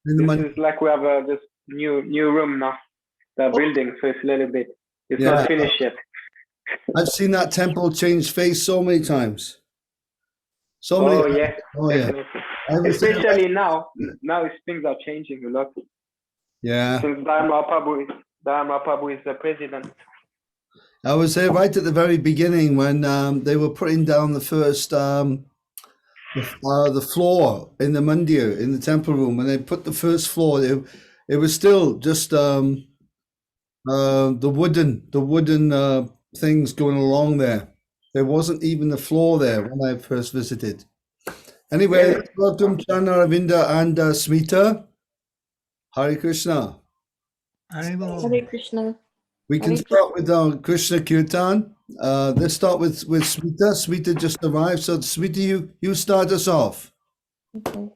This is like we have this new room now. The building, so it's a little bit. It's not finished yet. I've seen that temple change face so many times. Oh yeah, definitely. Especially now things are changing a lot. Yeah. Since Dharma Prabhu is the president. I was there right at the very beginning when they were putting down the first the floor in the mandir, in the temple room. When they put the first floor, it was still just the wooden things going along there. There wasn't even the floor there when I first visited. Anyway, welcome Chan Aravinda and Smita. Hare Krishna. Hare Krishna. We can start with our Krishna Kirtan. Let's start with Smita. Smita just arrived, so Smita, you start us off. Okay.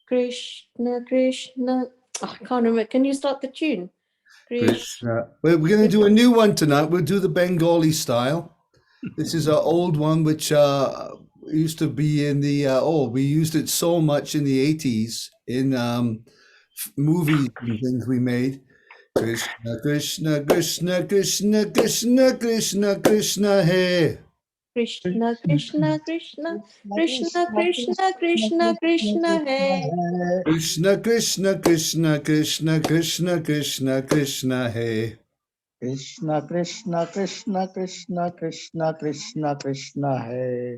Krishna, Krishna. Oh, I can't remember. Can you start the tune? Krishna. We're going to do a new one tonight. We'll do the Bengali style. This is our old one, which used to be in the we used it so much in the 80s in movies and things we made. Krishna, Krishna, Krishna, Krishna, Krishna, Krishna, Krishna, hey. Krishna, Krishna, Krishna, Krishna, Krishna, Krishna, Krishna, hey. Krishna, Krishna, Krishna, Krishna, Krishna, Krishna, Krishna, hey. Krishna, Krishna, Krishna, Krishna, Krishna, Krishna, Krishna, hey.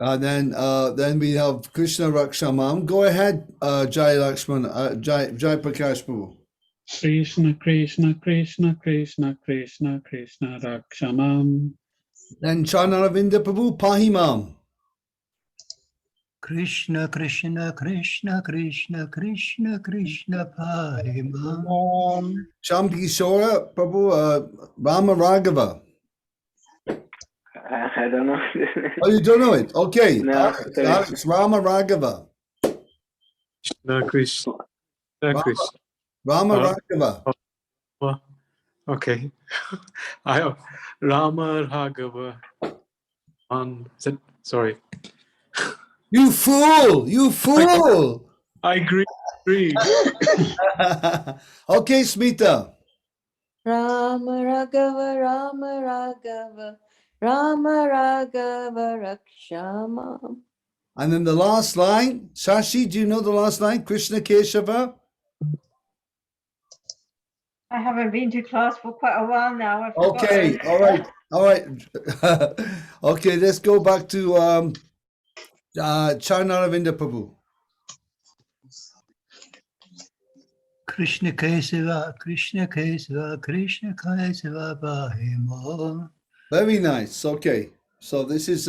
Then we have Krishna Rakshamam. Go ahead, Jai Lakshman, Jai Prakash Prabhu. Krishna, Krishna, Krishna, Krishna, Krishna, Krishna Rakshamam. Then Chanaravinda Prabhu, Pahimam. Krishna, Krishna, Krishna, Krishna, Krishna, Krishna, Pahimam. Shambhishora Prabhu, Rama Raghava. I don't know. Oh, you don't know it? Okay. No, Alex Rama Raghava. Krishna. Rama Raghava. Okay. Rama Raghava. Sorry. You fool! You fool! I agree. Okay, Smita. Rama Raghava, Rama Raghava, Rama Raghava Rakshamam. And then the last line, Shashi, do you know the last line? Krishna Keshava? I haven't been to class for quite a while now. Okay, all right. Okay, let's go back to Charnaravinda Prabhu. Krishna Kesava, Krishna Kesava, Krishna Kesava, Pahimam. Very nice. Okay, so this is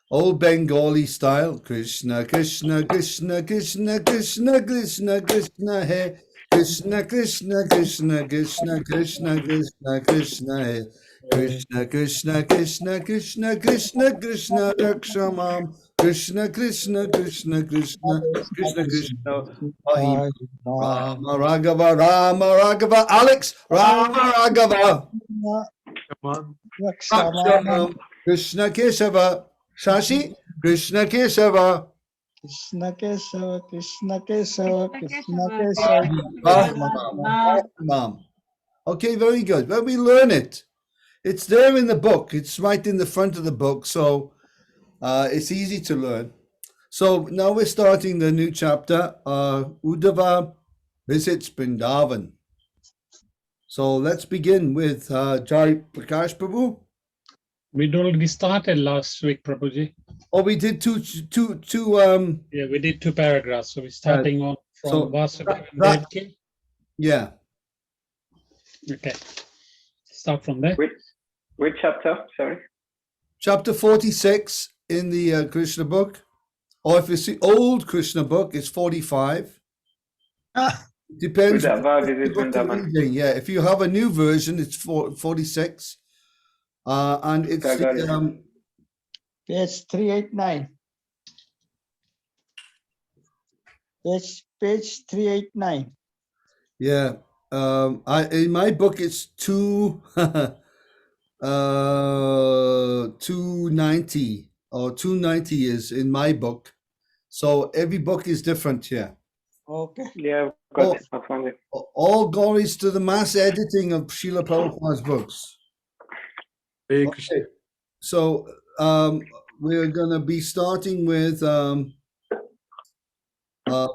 old Bengali style. Krishna, Krishna, Krishna, Krishna, Krishna, Krishna, Krishna, hey. Krishna, Krishna, Krishna, Krishna, Krishna, Krishna, Krishna, hey. Krishna, Krishna, Krishna, Krishna, Krishna, Krishna, Rakshamam. Krishna, Krishna, Krishna, Krishna, Krishna, Krishna, Pahimam. Rama Raghava, Rama Raghava. Alex, Rama Raghava. Rakshamam. Krishna Keshava. Shashi, Krishna Keshava. Krishna Kesava, Krishna Kesava, Krishna Kesava. Mom. Okay, very good. Well, we learn it. It's there in the book. It's right in the front of the book, so it's easy to learn. So now we're starting the new chapter. Uddhava visits Vrindavan. So let's begin with Jai Prakash Prabhu. We'd already started last week, Prabhuji. Oh, we did two. Yeah, we did 2 paragraphs. So we're starting on from Vasudeva and Devaki. Yeah. Okay. Start from there. Which chapter? Sorry. Chapter 46 in the Krishna book. Or if it's the old Krishna book, it's 45. Depends. Yeah, if you have a new version, it's 46. And it's Page 389. Page 389. Yeah. In my book it's 290 or 290 is in my book. So every book is different, yeah. Okay. Yeah, I've got Oh. it. I found it. All glories to the mass editing of Srila Prabhupada's books. Hare Krishna. Okay. So we're going to be starting with,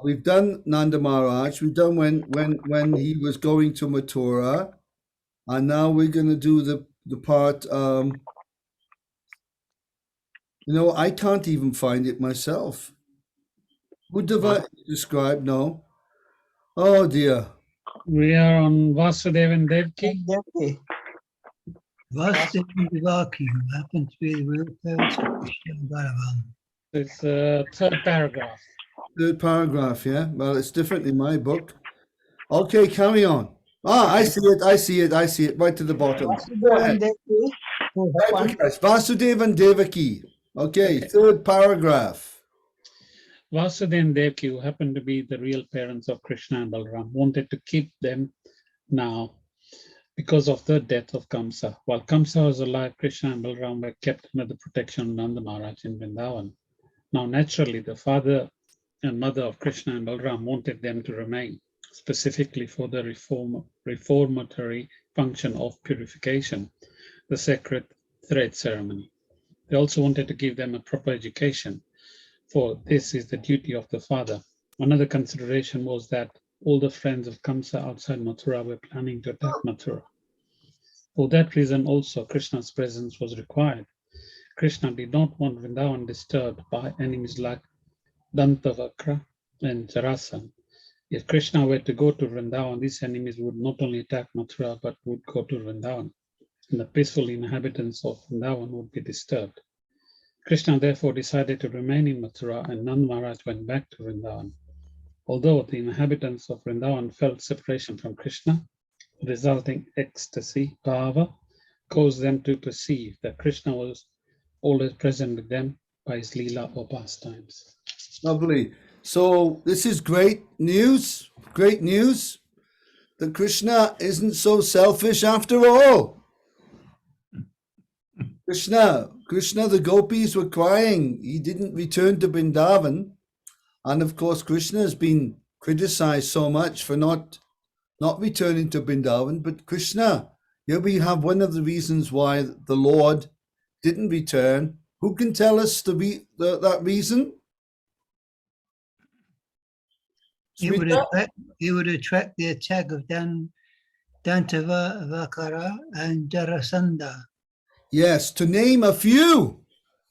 we've done Nanda Maharaj, we've done when he was going to Mathura, and now we're going to do the part, I can't even find it myself. Uddhava described, no. Oh dear. We are on Vasudeva and Devki. Devaki. Vasudeva and Devaki, who happen to be the real parents of Krishna and Balaram. It's the third paragraph. Third paragraph, yeah? Well, it's different in my book. Okay, carry on. I see it, right to the bottom. Go Vasudeva ahead. and Devaki, who happened Vasudeva and Devaki. Okay, third paragraph. Vasudeva and Devaki, who happened to be the real parents of Krishna and Balaram, wanted to keep them now because of the death of Kamsa. While Kamsa was alive, Krishna and Balaram were kept under the protection of Nanda Maharaj in Vrindavan. Now, naturally, the father and mother of Krishna and Balaram wanted them to remain, specifically for the reformatory function of purification, the sacred thread ceremony. They also wanted to give them a proper education, for this is the duty of the father. Another consideration was that all the friends of Kamsa outside Mathura were planning to attack Mathura. For that reason also, Krishna's presence was required. Krishna did not want Vrindavan disturbed by enemies like Dantavakra and Jarasan. If Krishna were to go to Vrindavan, these enemies would not only attack Mathura, but would go to Vrindavan, and the peaceful inhabitants of Vrindavan would be disturbed. Krishna therefore decided to remain in Mathura, and Nanda Maharaj went back to Vrindavan. Although the inhabitants of Vrindavan felt separation from Krishna, resulting ecstasy, bhava, caused them to perceive that Krishna was always present with them by his leela or pastimes. Lovely. So this is great news that Krishna isn't so selfish after all. Krishna, the gopis were crying. He didn't return to Vrindavan. And of course, Krishna has been criticized so much for not returning to Vrindavan. But Krishna, here we have one of the reasons why the Lord didn't return. Who can tell us that reason? It would attract the attack of Dantavakara and Jarasandha. Yes, to name a few.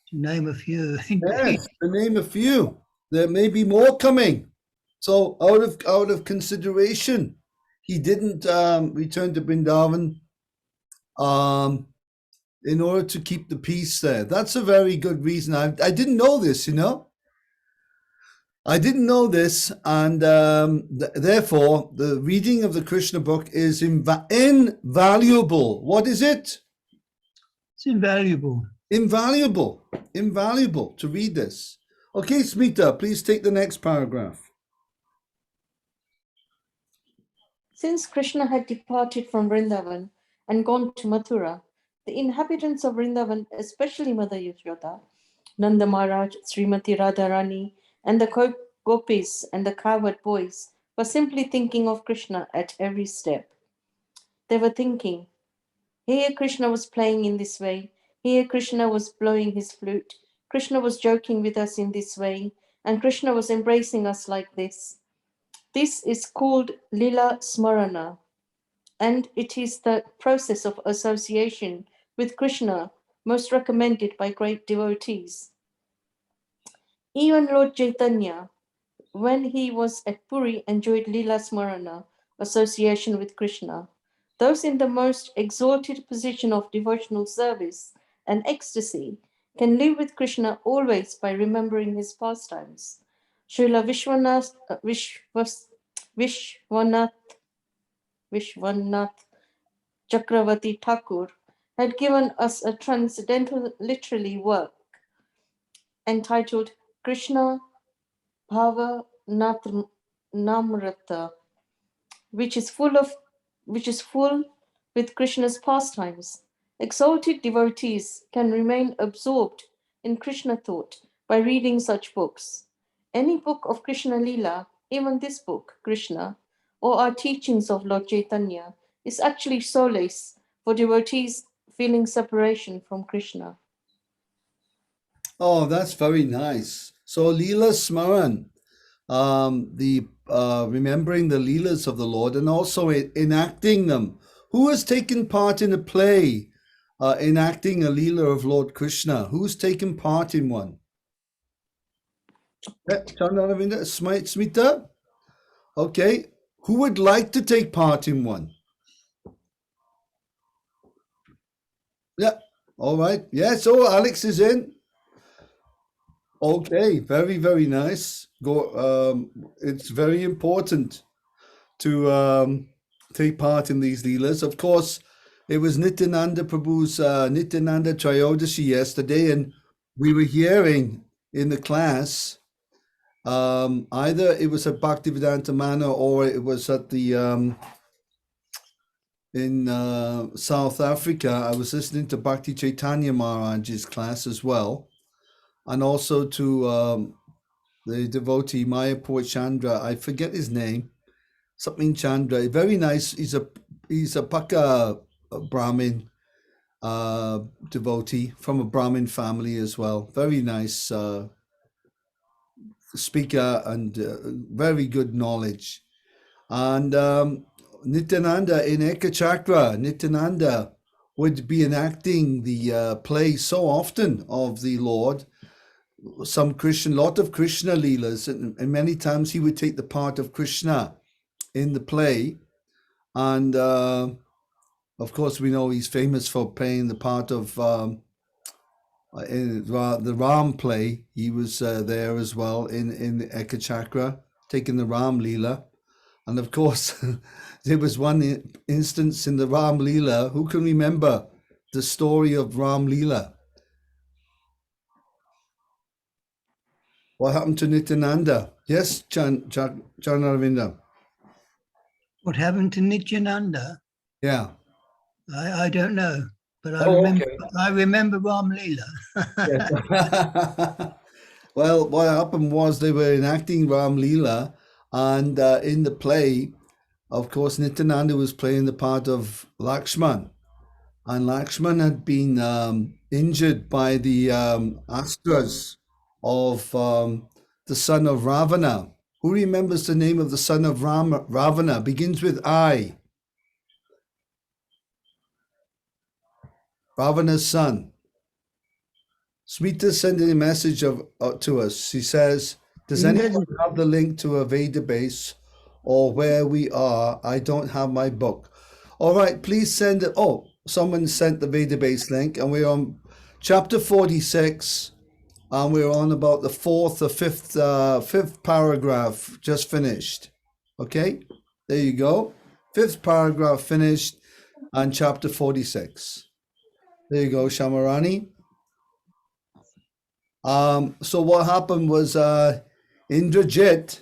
To name a few. Yes, to name a few. There may be more coming. So out of consideration, he didn't return to Vrindavan in order to keep the peace there. That's a very good reason. I didn't know this, I didn't know this, and therefore the reading of the Krishna book is invaluable. What is it? It's invaluable. Invaluable to read this. Okay, Smita, please take the next paragraph. Since Krishna had departed from Vrindavan and gone to Mathura, the inhabitants of Vrindavan, especially Mother Yashoda, Nanda Maharaj, Srimati Radharani, and the gopis and the cowherd boys were simply thinking of Krishna at every step. They were thinking, here Krishna was playing in this way, here Krishna was blowing his flute, Krishna was joking with us in this way, and Krishna was embracing us like this. This is called Lila Smarana, and it is the process of association with Krishna most recommended by great devotees. Even Lord Chaitanya, when he was at Puri, enjoyed Lila Smarana, association with Krishna. Those in the most exalted position of devotional service and ecstasy can live with Krishna always by remembering his pastimes. Srila Vishwanath Chakravarti Thakur had given us a transcendental literary work entitled Krishna Bhava Namrata, which is full with Krishna's pastimes. Exalted devotees can remain absorbed in Krishna thought by reading such books. Any book of Krishna Leela Even this book, Krishna, or our teachings of Lord Chaitanya, is actually solace for devotees feeling separation from Krishna. Oh, that's very nice. So Leela Smaran, remembering the Leelas of the Lord and also enacting them. Who has taken part in a play enacting a Leela of Lord Krishna? Who's taken part in one? Smita? Okay. Who would like to take part in one? Yeah. All right. Yes. Oh, Alex is in. Okay. Very, very nice. It's very important to take part in these leelas. Of course, it was Nityananda Prabhu's Nityananda Trayodashi yesterday, and we were hearing in the class either it was at Bhaktivedanta Manor or it was at the in South Africa. I was listening to Bhakti Chaitanya Maharaj's class as well, and also to the devotee Mayapur Chandra. I forget his name. Something Chandra, very nice. He's a Paka Brahmin devotee from a Brahmin family as well. Very nice speaker and very good knowledge. And Nityananda in Ekachakra, Nityananda would be enacting the play so often of the Lord. Lot of Krishna Leelas, and many times he would take the part of Krishna in the play. And of course, we know he's famous for playing the part of in the Ram play. He was there as well in Ekachakra, taking the Ram Leela. And of course, there was one instance in the Ram Leela. Who can remember the story of Ram Leela? What happened to Nityananda? Yes, Chan Aravinda. What happened to Nityananda? Yeah. I don't know, but Okay. I remember Ram Leela. Yes. Well, what happened was they were enacting Ram Leela, and in the play, of course, Nityananda was playing the part of Lakshman, and Lakshman had been injured by the astras of the son of Ravana. Who remembers the name of the son of Ravana? Begins with I. Ravana's son. Smita sending a message to us. She says, does anyone have the link to a database or where we are? I don't have my book. All right, please send it. Oh, someone sent the database link, and we're on chapter 46, and we're on about the fourth or fifth paragraph just finished. Okay, there you go. Fifth paragraph finished, and chapter 46. There you go, Shamarani. So what happened was Indrajit,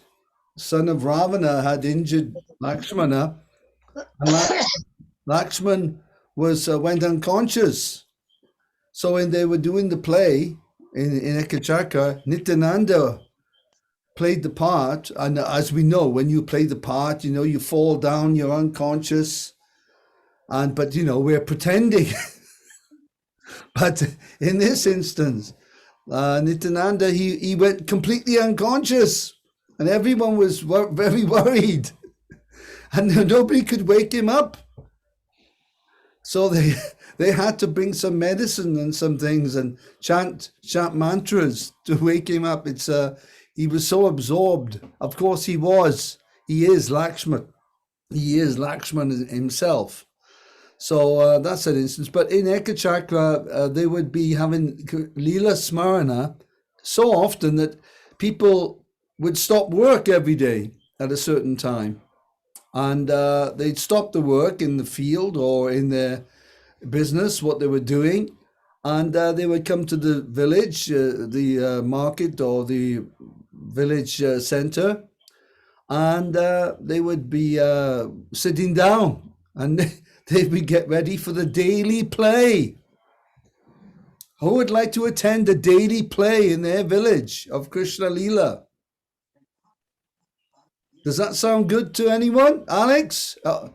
son of Ravana, had injured Lakshmana, and Lakshman went unconscious. So when they were doing the play in Ekachakra, Nityananda played the part, and as we know, when you play the part, you fall down, you're unconscious, but we're pretending. But in this instance, Nityananda, he went completely unconscious, and everyone was very worried, and nobody could wake him up. So they had to bring some medicine and some things and chant mantras to wake him up. He was so absorbed. Of course, he is Lakshman. He is Lakshman himself. So that's an instance. But in Ekachakra, they would be having Leela Smarana so often that people would stop work every day at a certain time. And they'd stop the work in the field or in their business, what they were doing. And they would come to the village, the market or the village center. And they would be sitting down, and they would get ready for the daily play. Who would like to attend the daily play in their village of Krishna Leela? Does that sound good to anyone? Alex? You're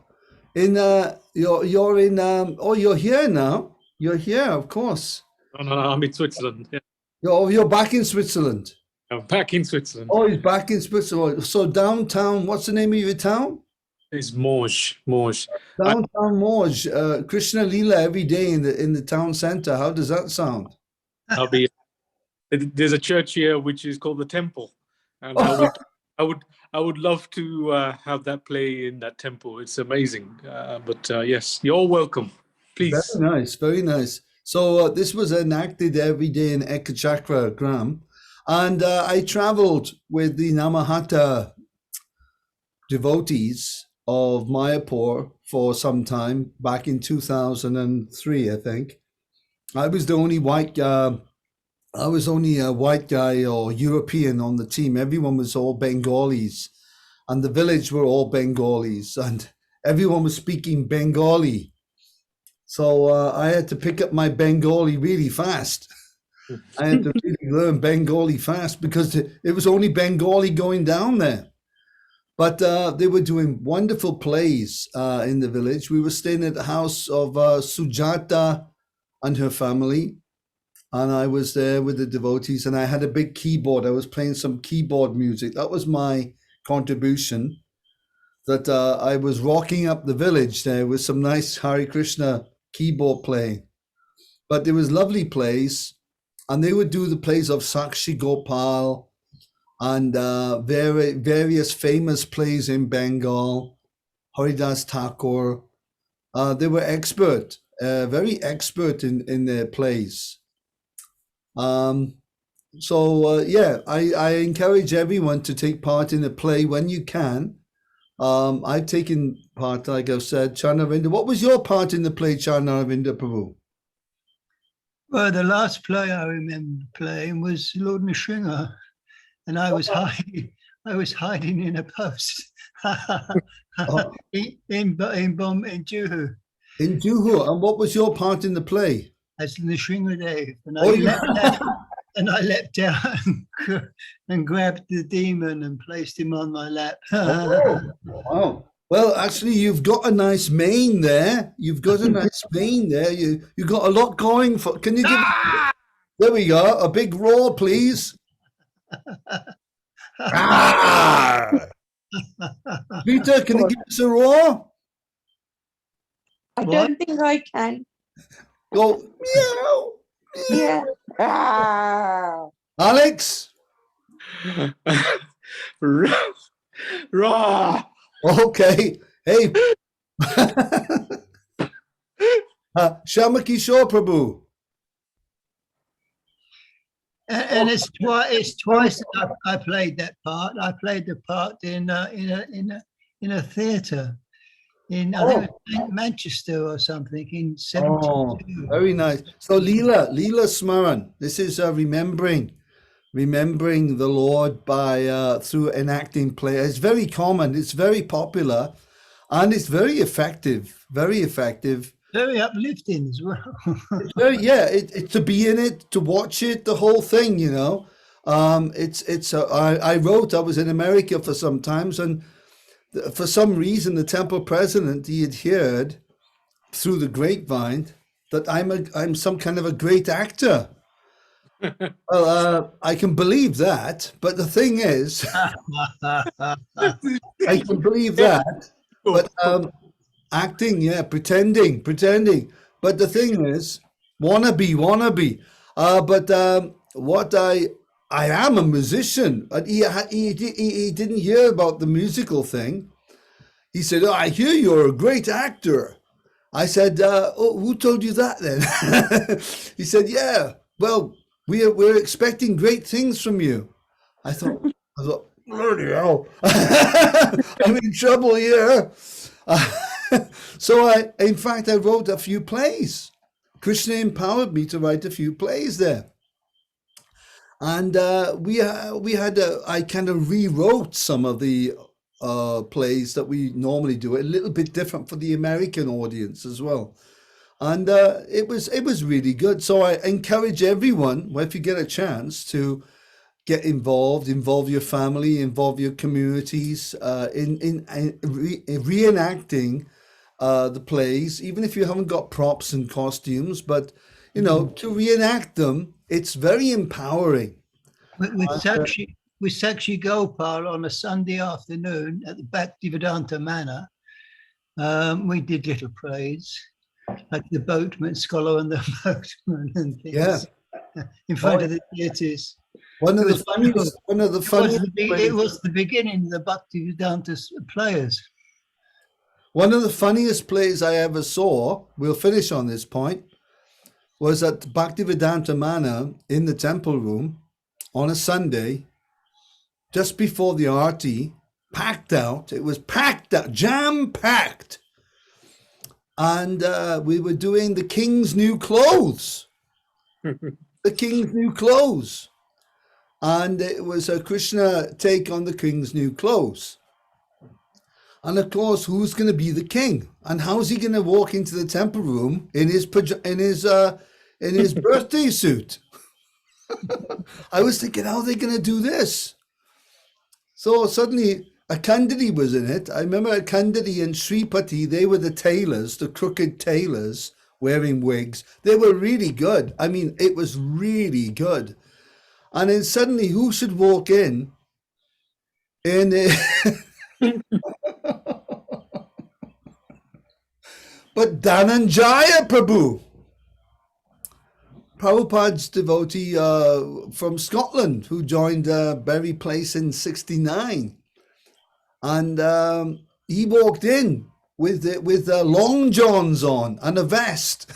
in oh, you're here now. You're here, of course. No, I'm in Switzerland. Yeah. You're back in Switzerland. I'm back in Switzerland. Oh, he's back in Switzerland. So downtown, what's the name of your town? It's Morges. Downtown Morges. Krishna Lila every day in the town center. How does that sound? I'll be. There's a church here which is called the Temple, and I would love to have that play in that temple. It's amazing. But yes, you're welcome. Please. Very nice, very nice. So this was enacted every day in Ekachakra Gram, and I traveled with the Namahata devotees of Mayapur for some time back in 2003, I think. I was the only white guy. I was only a white guy or European on the team. Everyone was all Bengalis, and the village were all Bengalis, and everyone was speaking Bengali. So I had to pick up my Bengali really fast. I had to really learn Bengali fast because it was only Bengali going down there. But they were doing wonderful plays in the village. We were staying at the house of Sujata and her family. And I was there with the devotees, and I had a big keyboard. I was playing some keyboard music. That was my contribution, that I was rocking up the village there with some nice Hare Krishna keyboard playing. But there was lovely plays, and they would do the plays of Sakshi Gopal and various famous plays in Bengal, Haridas Thakur. They were expert, very expert in their plays. Yeah, I encourage everyone to take part in a play when you can. I've taken part, like I've said. Charnavinda, what was your part in the play, Charnavinda Prabhu? Well, the last play I remember playing was Lord Nrsimha, and I was hiding in a post in Juhu. In Juhu, and what was your part in the play? As Nrsimha Dev, and I leapt down and grabbed the demon and placed him on my lap. Wow. Well, actually, you've got a nice mane there. You've got a nice mane there. You got a lot going for. Can you give? There we go. A big roar, please. Peter, can you give us a roar? I don't think I can. Go meow. Yeah. Alex? Raw. Okay. Hey. Shama Kishore Prabhu. And it's twice that I played that part. I played the part in a theatre in I think it was Manchester or something in 72. Oh, very nice. So Leela Smaran. This is remembering the Lord by through enacting play. It's very common. It's very popular, and it's very effective. Very effective. Very uplifting as well. It's to be in it, to watch it, the whole thing. You know, I was in America for some times, and for some reason the temple president, he had heard through the grapevine that I'm some kind of a great actor. Well, I can believe that, but the thing is, I can believe that, but acting, yeah, pretending. But the thing is, wannabe. But what I am a musician. And he didn't hear about the musical thing. He said, "Oh, I hear you're a great actor." I said, "Oh, who told you that then?" He said, "Yeah, well, we're expecting great things from you." I thought, bloody hell, I'm in trouble here. So I wrote a few plays. Krishna empowered me to write a few plays there. And I kind of rewrote some of the plays that we normally do, a little bit different for the American audience as well. And it was really good. So I encourage everyone, if you get a chance, to get involved, involve your family, involve your communities in reenacting the plays, even if you haven't got props and costumes, but you know, to reenact them, it's very empowering. With Sakshi Gopal on a Sunday afternoon at the Bhaktivedanta Manor, we did little plays like the Boatman Scholar and the Boatman and things. Yeah, in front of the theatres. One of the funniest. It was the beginning of the Bhaktivedanta players. One of the funniest plays I ever saw, we'll finish on this point, was at Bhaktivedanta Manor in the temple room on a Sunday, just before the arti, packed out. It was packed out, jam-packed. And we were doing the King's New Clothes. The King's New Clothes. And it was a Krishna take on the King's New Clothes. And of course, who's going to be the king? And how's he going to walk into the temple room in his birthday suit? I was thinking, how are they going to do this? So suddenly, Akandari was in it. I remember Akandari and Sripati, they were the tailors, the crooked tailors wearing wigs. They were really good. I mean, it was really good. And then suddenly, who should walk in? But Dhananjaya Prabhu, Prabhupada's devotee from Scotland, who joined Berry Place in '69, and he walked in with long johns on and a vest.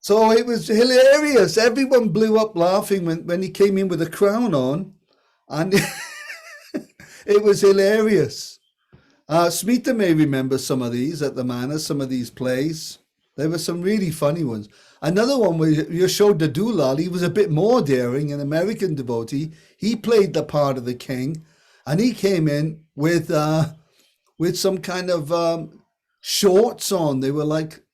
So it was hilarious. Everyone blew up laughing when he came in with a crown on, and it was hilarious. Smita may remember some of these at the manor, some of these plays. There were some really funny ones. Another one was Yashoda Dulal. He was a bit more daring, an American devotee. He played the part of the king, and he came in with some kind of shorts on. They were like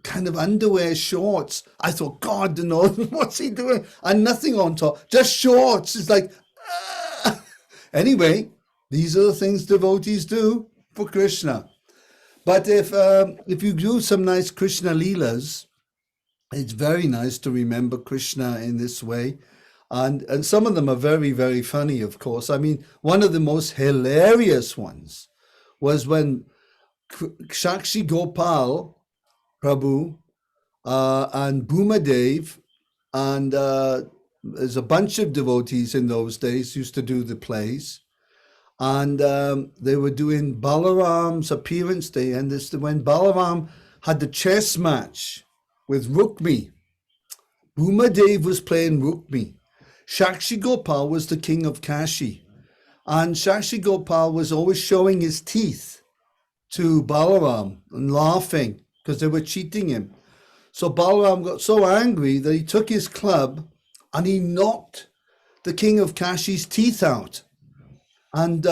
kind of underwear shorts. I thought, God, no, what's he doing? And nothing on top, just shorts. It's like, Anyway, these are the things devotees do for Krishna. But if you do some nice Krishna Leelas, it's very nice to remember Krishna in this way. And some of them are very, very funny, of course. I mean, one of the most hilarious ones was when Shakshi Gopal Prabhu and Bhumadev, and there's a bunch of devotees in those days used to do the plays. And they were doing Balaram's appearance day, and this when Balaram had the chess match with Rukmi. Bhumadev was playing Rukmi. Shakshi Gopal was the king of Kashi, and Shakshi Gopal was always showing his teeth to Balaram and laughing because they were cheating him. So Balaram got so angry that he took his club and he knocked the king of Kashi's teeth out. And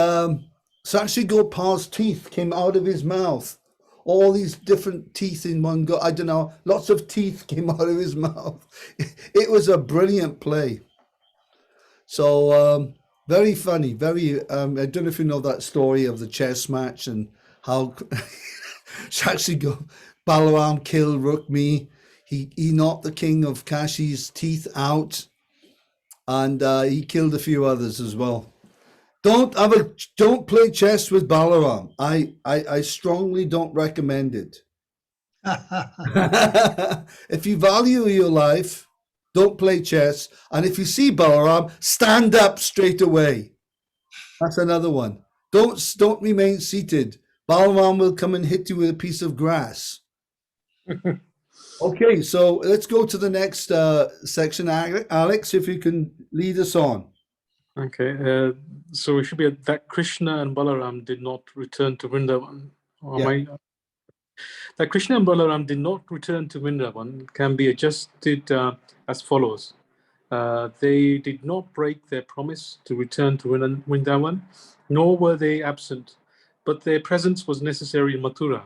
Shakshi Gopal's teeth came out of his mouth. All these different teeth in one go. I don't know. Lots of teeth came out of his mouth. It was a brilliant play. So very funny. Very. I don't know if you know that story of the chess match and how Shakshi Balaram killed Rukmi. He knocked the king of Kashi's teeth out, and he killed a few others as well. Don't play chess with Balaram. I strongly don't recommend it. If you value your life, don't play chess. And if you see Balaram, stand up straight away. That's another one. Don't remain seated. Balaram will come and hit you with a piece of grass. Okay, so let's go to the next section. Alex, if you can lead us on. Okay, so it should be that Krishna and Balaram did not return to Vrindavan. That Krishna and Balaram did not return to Vrindavan can be adjusted as follows. They did not break their promise to return to Vrindavan, nor were they absent, but their presence was necessary in Mathura.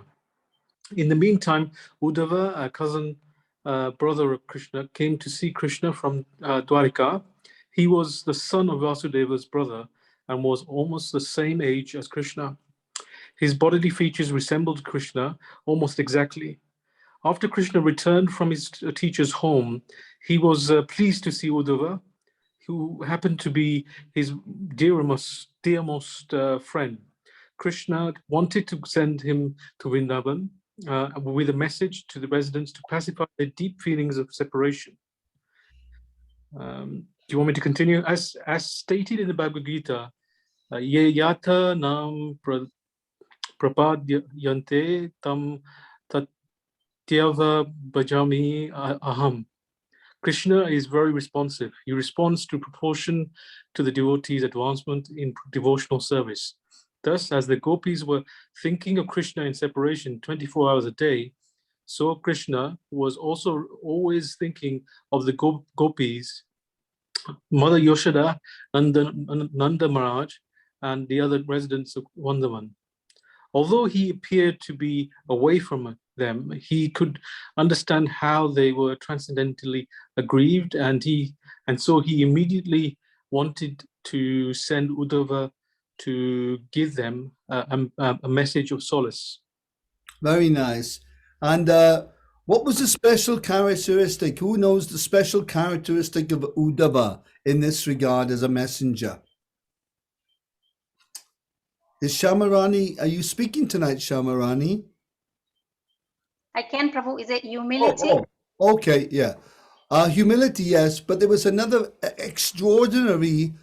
In the meantime, Uddhava, a cousin brother of Krishna, came to see Krishna from Dwarika He was the son of Vasudeva's brother and was almost the same age as Krishna. His bodily features resembled Krishna almost exactly. After Krishna returned from his teacher's home, he was pleased to see Uddhava, who happened to be his dearest friend. Krishna wanted to send him to Vrindavan with a message to the residents to pacify their deep feelings of separation. Do you want me to continue? As stated in the Bhagavad Gita, Ye yata nam prapadyante tam tatyava bhajami aham. Krishna is very responsive. He responds to proportion to the devotee's advancement in devotional service. Thus, as the gopis were thinking of Krishna in separation 24 hours a day, so Krishna was also always thinking of the gopis, Mother Yashoda, Nanda Maharaj, and the other residents of Vrindavan. Although he appeared to be away from them, he could understand how they were transcendently aggrieved, and so he immediately wanted to send Uddhava to give them a message of solace. Very nice. And what was the special characteristic? Who knows the special characteristic of Uddhava in this regard as a messenger? Is Shamarani, are you speaking tonight, Shamarani? I can, Prabhu. Is it humility? Okay, yeah. Humility, yes, but there was another extraordinary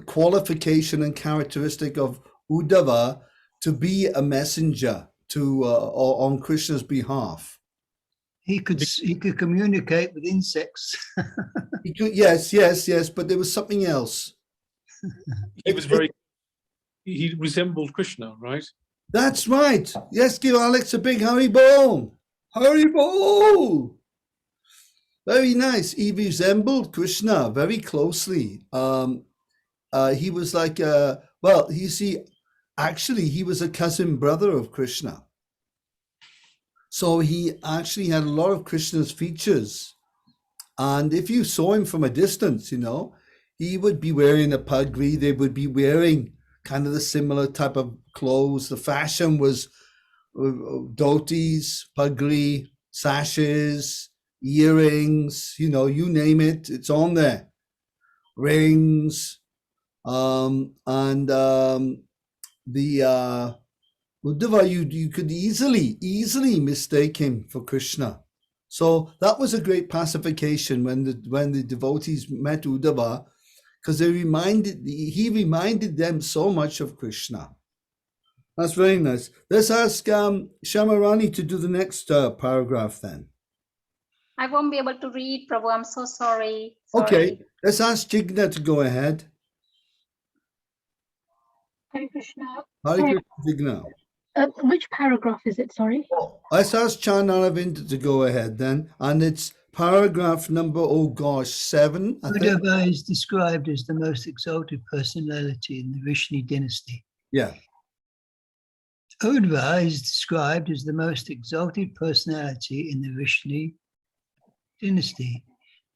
qualification and characteristic of Uddhava to be a messenger to on Krishna's behalf. He could communicate with insects. He could, yes, but there was something else. He resembled Krishna, right? That's right. Yes, give Alex a big Haribol. Haribol. Very nice. He resembled Krishna very closely. He was like, well, you see, actually, he was a cousin brother of Krishna. So he actually had a lot of Krishna's features. And if you saw him from a distance, you know, he would be wearing a pagri. They would be wearing kind of the similar type of clothes. The fashion was dhotis, pagri, sashes, earrings, you know, you name it, it's on there. Rings, the Uddhava, you could easily mistake him for Krishna. So that was a great pacification when the devotees met Uddhava, because he reminded them so much of Krishna. That's very nice. Let's ask Shamarani to do the next paragraph then. I won't be able to read, Prabhu. I'm so sorry. Okay, let's ask Jigna to go ahead. Hare Krishna. Hare Krishna, Jigna. Which paragraph is it? Sorry. Let's ask Chan Aravind to go ahead then, and it's paragraph number 7. Uddhava is described as the most exalted personality in the Vishnu dynasty. Yeah. Uddhava is described as the most exalted personality in the Vishnu dynasty,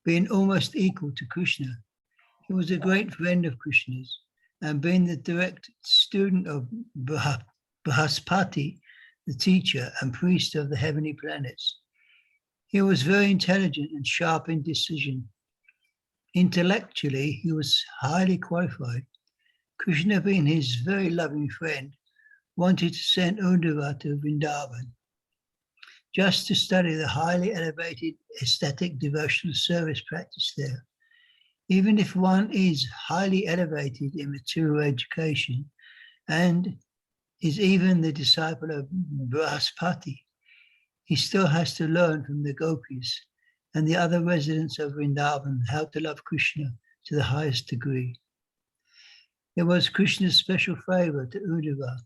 being almost equal to Krishna. He was a great friend of Krishna's, and being the direct student of Brahaspati, the teacher and priest of the heavenly planets. He was very intelligent and sharp in decision. Intellectually, he was highly qualified. Krishna, being his very loving friend, wanted to send Uddhava to Vrindavan just to study the highly elevated aesthetic devotional service practice there. Even if one is highly elevated in material education and is even the disciple of Brahaspati, he still has to learn from the gopis and the other residents of Vrindavan how to love Krishna to the highest degree. It was Krishna's special favor to Uddhava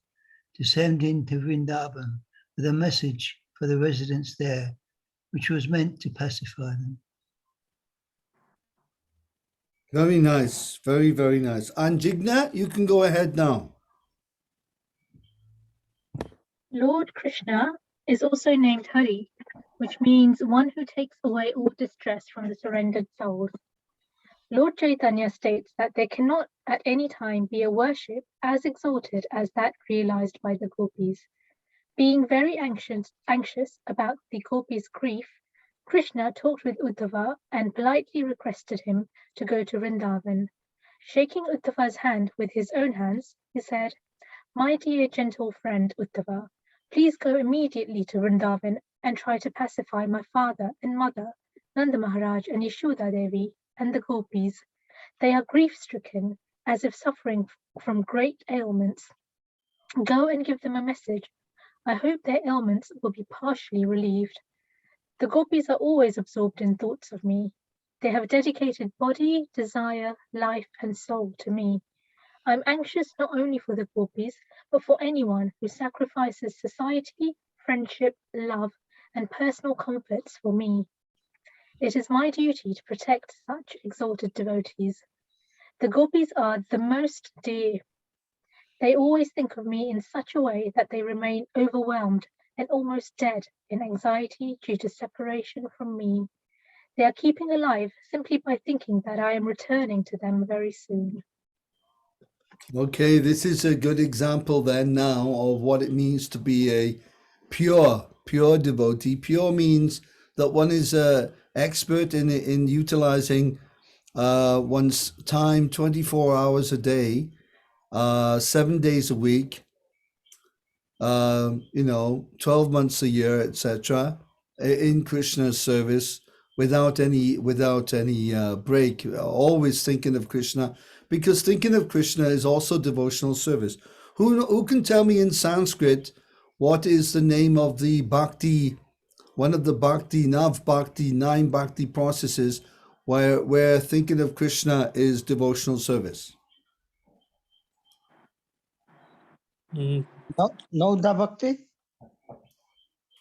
to send him to Vrindavan with a message for the residents there, which was meant to pacify them. Very nice. Very, very nice. And Jigna, you can go ahead now. Lord Krishna is also named Hari, which means one who takes away all distress from the surrendered souls. Lord Chaitanya states that there cannot at any time be a worship as exalted as that realized by the gopis. Being very anxious about the gopis' grief, Krishna talked with Uddhava and politely requested him to go to Vrindavan. Shaking Uddhava's hand with his own hands, he said, "My dear gentle friend Uddhava, please go immediately to Vrindavan and try to pacify my father and mother, Nanda Maharaj and Yashoda Devi, and the gopis. They are grief-stricken, as if suffering from great ailments. Go and give them a message. I hope their ailments will be partially relieved. The gopis are always absorbed in thoughts of me. They have dedicated body, desire, life, and soul to me. I'm anxious not only for the gopis, but for anyone who sacrifices society, friendship, love, and personal comforts for me. It is my duty to protect such exalted devotees. The gopis are the most dear. They always think of me in such a way that they remain overwhelmed and almost dead in anxiety due to separation from me. They are keeping alive simply by thinking that I am returning to them very soon." Okay, this is a good example then now of what it means to be a pure devotee. Pure means that one is a expert in utilizing one's time 24 hours a day, 7 days a week, 12 months a year, etc., in Krishna's service without any break, always thinking of Krishna, because thinking of Krishna is also devotional service. Who can tell me in Sanskrit what is the name of the bhakti, one of the bhakti, nine bhakti processes where thinking of Krishna is devotional service? Nauda Bhakti?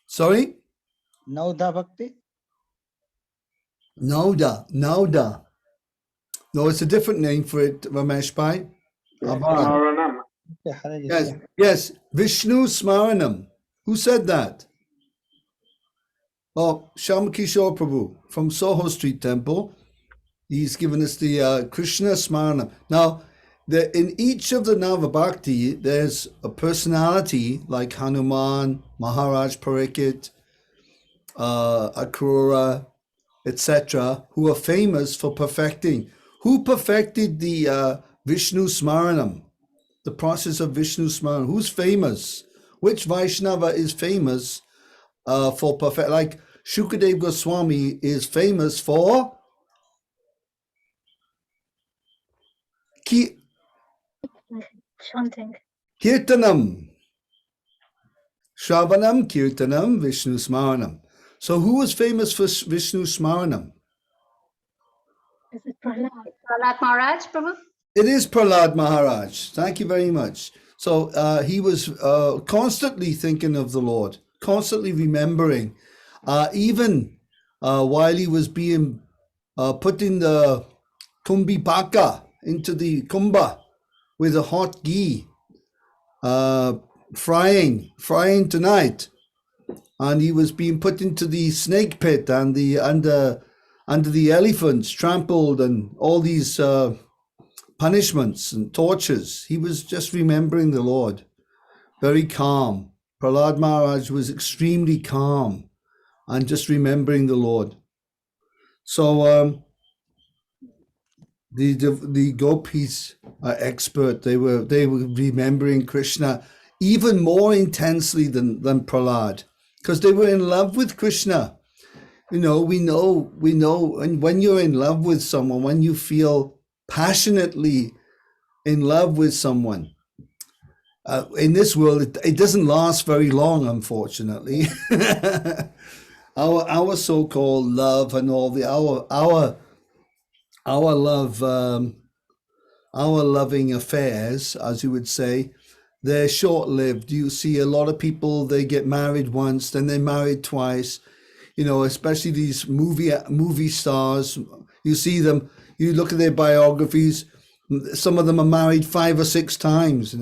Sorry? Nauda Bhakti? Nauda. No, it's a different name for it, Ramesh Bhai. Smaranam. Yes, Vishnu Smaranam. Who said that? Oh, Sham Kishore Prabhu from Soho Street Temple. He's given us the Krishna Smaranam. Now, in each of the Navabhakti, there's a personality like Hanuman, Maharaj Parikit, Akrura, etc., who are famous for perfecting. Who perfected the Vishnu Smaranam, the process of Vishnu Smaranam? Who's famous? Which Vaishnava is famous for perfect? Like Shukadev Goswami is famous for Chanting. Kirtanam. Shravanam, Kirtanam, Vishnu Smaranam. So who was famous for Vishnu Smaranam? Is it Prahlad? Prahlad Maharaj, Prabhu? It is Prahlad Maharaj. Thank you very much. So he was constantly thinking of the Lord, constantly remembering, even while he was being put in the Kumbi Baka, into the Kumbha with a hot ghee, frying tonight. And he was being put into the snake pit and the under the elephants, trampled, and all these punishments and tortures. He was just remembering the Lord, very calm. Prahlad Maharaj was extremely calm and just remembering the Lord. So the gopis are expert. They were remembering Krishna even more intensely than Prahlad, because they were in love with Krishna. We know, and when you're in love with someone, when you feel passionately in love with someone, in this world, it doesn't last very long, unfortunately. Our so-called love and all the our love, our loving affairs, as you would say, they're short-lived. You see a lot of people, they get married once, then they're married twice. Especially these movie stars. You see them, you look at their biographies, some of them are married 5 or 6 times,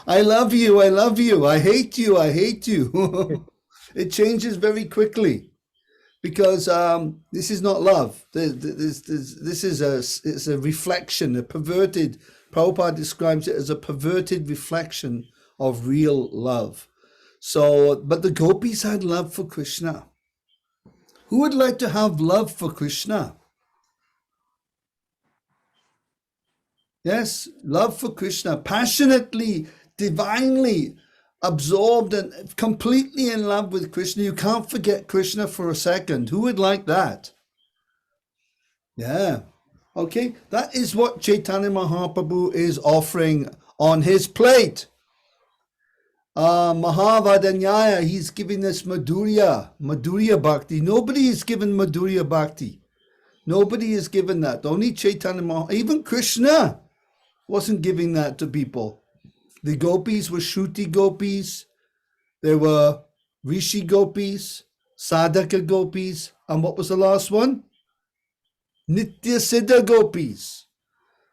I love you, I hate you. It changes very quickly. because this is not love. This is it's a reflection, a perverted. Prabhupada describes it as a perverted reflection of real love. So, but the gopis had love for Krishna. Who would like to have love for Krishna? Yes, love for Krishna, passionately, divinely absorbed and completely in love with Krishna. You can't forget Krishna for a second. Who would like that? Yeah. Okay, that is what Chaitanya Mahaprabhu is offering on his plate. Mahavadanyaya, he's giving us Madhurya Bhakti. Nobody is given Madhurya Bhakti. Nobody is given that. Only Chaitanya Mahaprabhu, even Krishna wasn't giving that to people. The gopis were Shruti gopis. There were Rishi gopis, Sadhaka gopis, and what was the last one? Nitya Siddha gopis.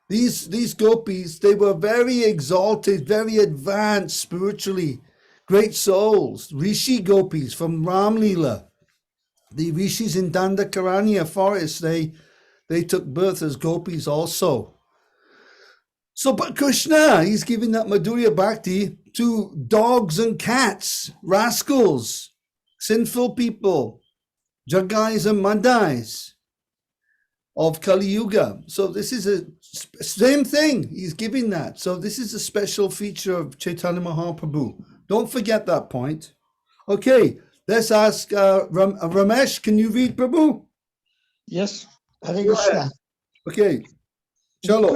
These gopis, they were very exalted, very advanced spiritually, great souls. Rishi gopis from Ramlila. The rishis in Dandakaranya forest, they took birth as gopis also. So, but Krishna, he's giving that Madhurya Bhakti to dogs and cats, rascals, sinful people, Jagais and Madais of Kali Yuga. So this is a same thing. He's giving that. So this is a special feature of Chaitanya Mahaprabhu. Don't forget that point. Okay, let's ask Ramesh. Can you read, Prabhu? Yes, Hare Krishna. Okay, chalo.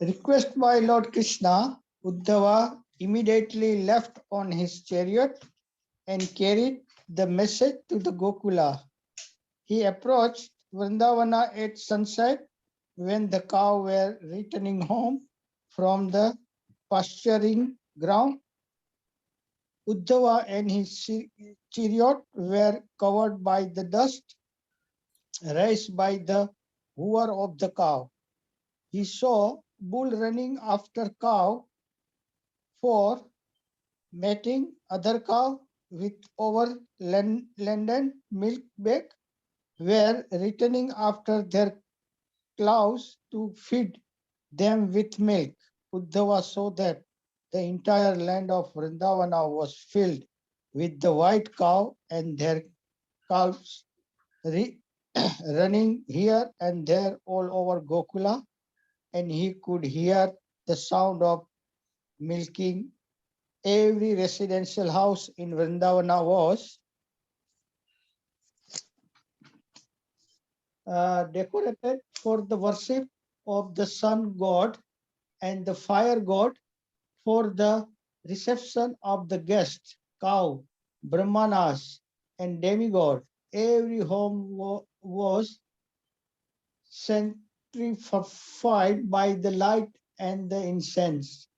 Request by Lord Krishna, Uddhava immediately left on his chariot and carried the message to the Gokula. He approached Vrindavana at sunset when the cow were returning home from the pasturing ground. Uddhava and his chariot were covered by the dust raised by the hoover of the cow. He saw bull running after cow for mating other cow with overladen milk bag were returning after their cows to feed them with milk. Uddhava saw that the entire land of Vrindavana was filled with the white cow and their calves running here and there all over Gokula, and he could hear the sound of milking. Every residential house in Vrindavana was decorated for the worship of the sun god and the fire god for the reception of the guests, cow, brahmanas, and demigod. Every home was sanctified by the light and the incense.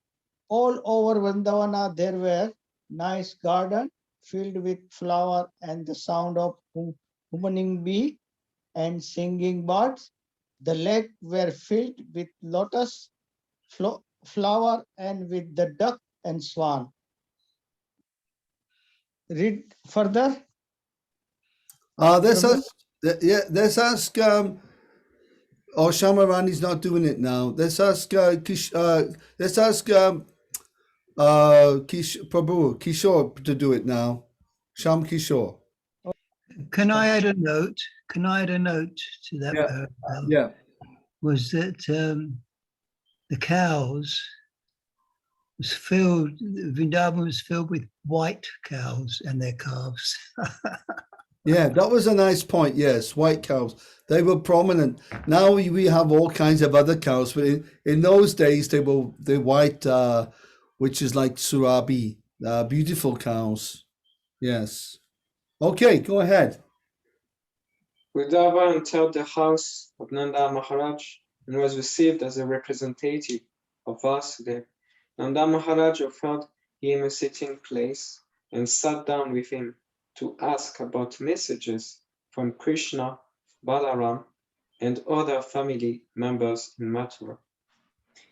All over Vrindavana there were nice gardens filled with flower and the sound of humming bee and singing birds. The lake were filled with lotus flower and with the duck and swan. Read further. Let's ask. Oh, Shamarani's not doing it now. Let's ask. Prabhu Kishore to do it now. Sham Kishore. Can I add a note? Can I add a note to that? Yeah. Was that the cows was filled, Vrindavan was filled with white cows and their calves. Yeah, that was a nice point. Yes, white cows. They were prominent. Now we have all kinds of other cows, but in those days they were the white, which is like Surabi, beautiful cows. Yes. Okay, go ahead. Uddhava entered the house of Nanda Maharaj and was received as a representative of Vasudeva. Nanda Maharaj offered him a sitting place and sat down with him to ask about messages from Krishna, Balaram, and other family members in Mathura.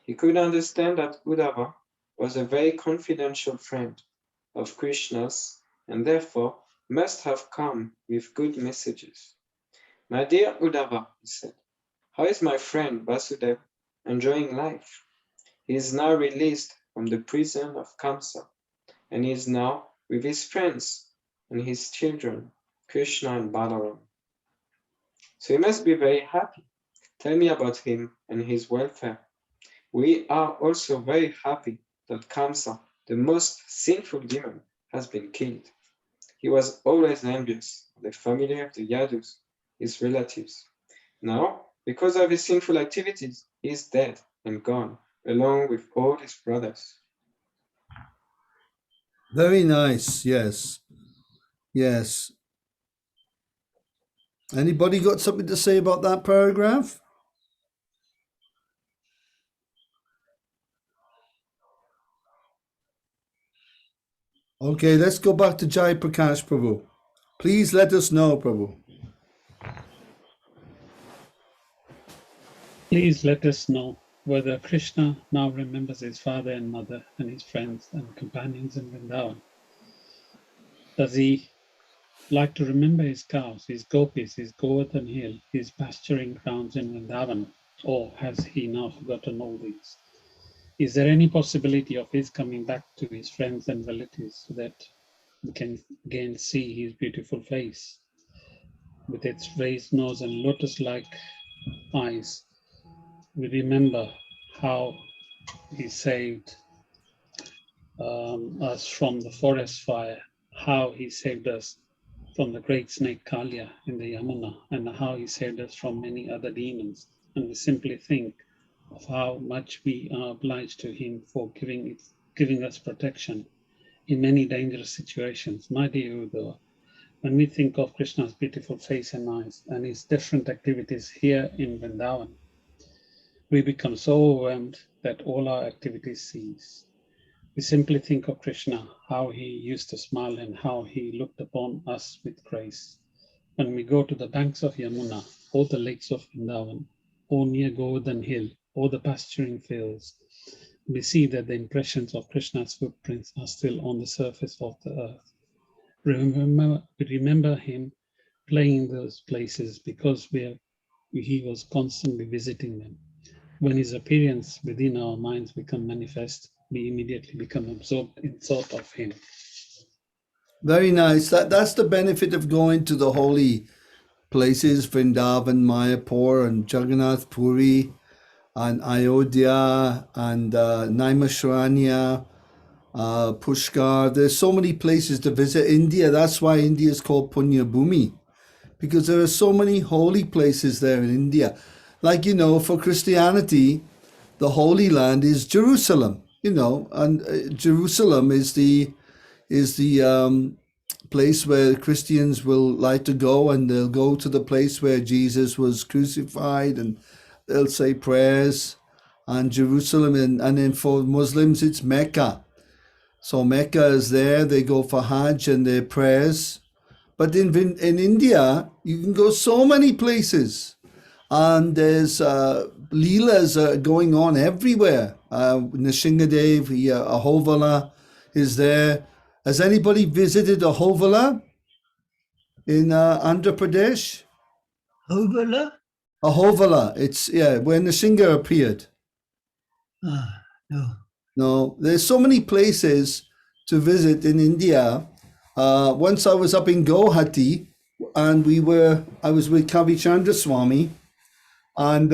He could understand that Uddhava was a very confidential friend of Krishna's, and therefore must have come with good messages. My dear Uddhava, he said, how is my friend Vasudeva enjoying life? He is now released from the prison of Kamsa, and he is now with his friends and his children, Krishna and Balaram. So he must be very happy. Tell me about him and his welfare. We are also very happy that Kamsa, the most sinful demon, has been killed. He was always envious of the family of the Yadus, his relatives. Now, because of his sinful activities, he is dead and gone, along with all his brothers. Very nice. Yes. Yes. Anybody got something to say about that paragraph? Okay, let's go back to Jai Prakash Prabhu. Please let us know, Prabhu. Please let us know whether Krishna now remembers his father and mother and his friends and companions in Vrindavan. Does he like to remember his cows, his gopis, his Govardhan hill, his pasturing grounds in Vrindavan, or has he now forgotten all these? Is there any possibility of his coming back to his friends and relatives so that we can again see his beautiful face with its raised nose and lotus-like eyes? We remember how he saved us from the forest fire, how he saved us from the great snake Kalia in the Yamuna, and how he saved us from many other demons. And we simply think of how much we are obliged to him for giving us protection in many dangerous situations. My dear Uddhava, when we think of Krishna's beautiful face and eyes and his different activities here in Vrindavan, we become so overwhelmed that all our activities cease. We simply think of Krishna, how he used to smile and how he looked upon us with grace. When we go to the banks of Yamuna, or the lakes of Vrindavan, or near Govardhan Hill, or the pasturing fields, we see that the impressions of Krishna's footprints are still on the surface of the earth. We remember him playing in those places because he was constantly visiting them. When his appearance within our minds become manifest, we immediately become absorbed in thought of him. Very nice. That's the benefit of going to the holy places, Vrindavan, Mayapur, and Jagannath Puri, and Ayodhya, and Naimisharanya, Pushkar. There's so many places to visit. India, that's why India is called Punya Bhumi, because there are so many holy places there in India. Like, for Christianity, the Holy Land is Jerusalem, and Jerusalem is the place where Christians will like to go, and they'll go to the place where Jesus was crucified, and they'll say prayers. And Jerusalem, and then for Muslims, it's Mecca. So Mecca is there. They go for Hajj and their prayers. But in India, you can go so many places. And there's Leelas going on everywhere. Nishingadev, Ahovala is there. Has anybody visited Ahovala in Andhra Pradesh? Hovala? Ahovala, it's where Nishinga appeared. No. No, there's so many places to visit in India. Once I was up in Guwahati, and I was with Kavi Chandraswamy, and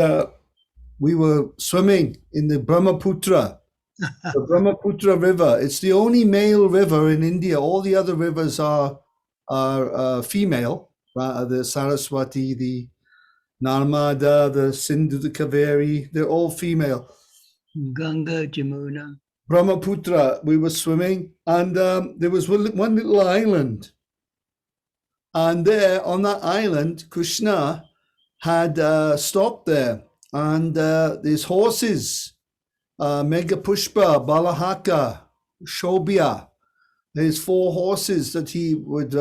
we were swimming in the Brahmaputra, the Brahmaputra River. It's the only male river in India. All the other rivers are female. The Saraswati, the Narmada, the Sindhu, the Kaveri, they're all female. Ganga, Jamuna. Brahmaputra, we were swimming, and there was one little island. And there on that island, Krishna had stopped there. And there's horses, Megapushpa, Balahaka, Shobhya. There's 4 horses that he would